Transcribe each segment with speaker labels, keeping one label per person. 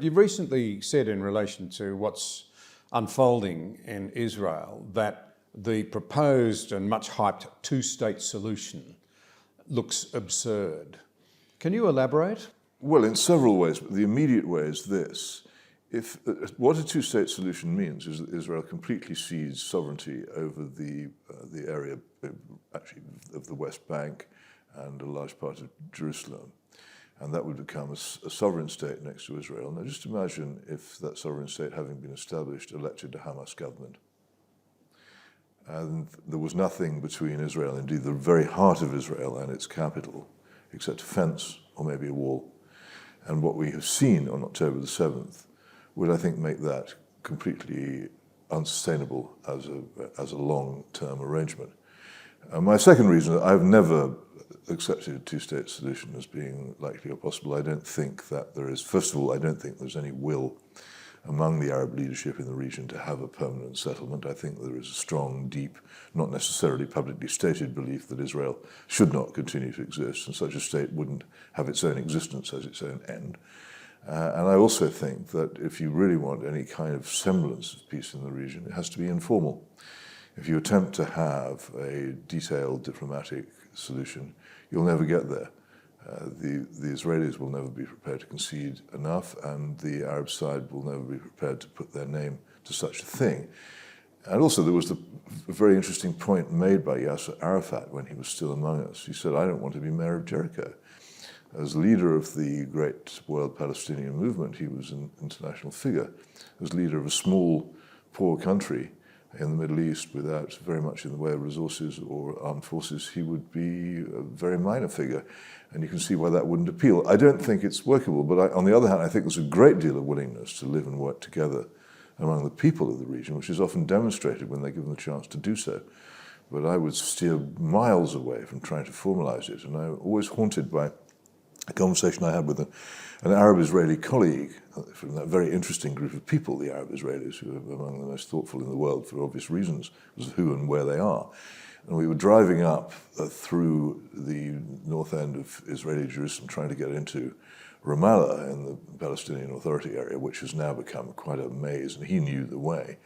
Speaker 1: You've recently said in relation to what's unfolding in Israel that the proposed and much hyped two-state solution looks absurd. Can you elaborate?
Speaker 2: Well, in several ways, but the immediate way is this. What a two-state solution means is that Israel completely cedes sovereignty over the area, actually, of the West Bank and a large part of Jerusalem. And that would become a sovereign state next to Israel. Now just imagine if that sovereign state, having been established, elected a Hamas government. And there was nothing between Israel, indeed the very heart of Israel and its capital, except a fence or maybe a wall. And what we have seen on October the 7th would, I think, make that completely unsustainable as a long-term arrangement. My second reason, I've never accepted a two-state solution as being likely or possible. I don't think that there is, first of all, I don't think there's any will among the Arab leadership in the region to have a permanent settlement. I think there is a strong, deep, not necessarily publicly stated belief that Israel should not continue to exist, and such a state wouldn't have its own existence as its own end. And I also think that if you really want any kind of semblance of peace in the region, it has to be informal. If you attempt to have a detailed diplomatic solution, you'll never get there. The Israelis will never be prepared to concede enough, and the Arab side will never be prepared to put their name to such a thing. And also there was a very interesting point made by Yasser Arafat when he was still among us. He said, "I don't want to be mayor of Jericho." As leader of the great world Palestinian movement, he was an international figure. As leader of a small, poor country in the Middle East without very much in the way of resources or armed forces, he would be a very minor figure. And you can see why that wouldn't appeal. I don't think it's workable, but on the other hand, I think there's a great deal of willingness to live and work together among the people of the region, which is often demonstrated when they're given the chance to do so. But I would steer miles away from trying to formalize it. And I'm always haunted by a conversation I had with an Arab-Israeli colleague from that very interesting group of people, the Arab Israelis, who are among the most thoughtful in the world for obvious reasons, as to who and where they are. And we were driving up through the north end of Israeli Jerusalem, trying to get into Ramallah in the Palestinian Authority area, which has now become quite a maze, and he knew the way.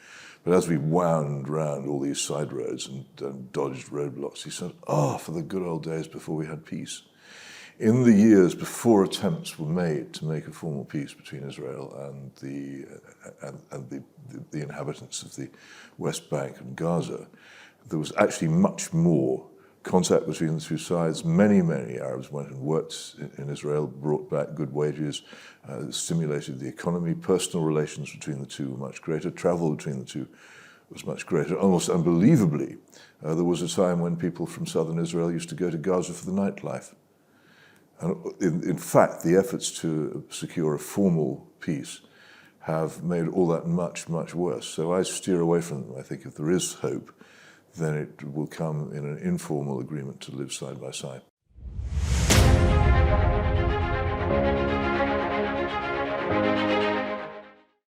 Speaker 2: But as we wound round all these side roads and dodged roadblocks, he said, "Oh, for the good old days before we had peace." In the years before attempts were made to make a formal peace between Israel and the inhabitants of the West Bank and Gaza, there was actually much more contact between the two sides. Many Arabs went and worked in Israel, brought back good wages, stimulated the economy. Personal relations between the two were much greater. Travel between the two was much greater. Almost unbelievably, there was a time when people from southern Israel used to go to Gaza for the nightlife. And in fact, the efforts to secure a formal peace have made all that much worse. So I steer away from them. I think if there is hope, then it will come in an informal agreement to live side by side.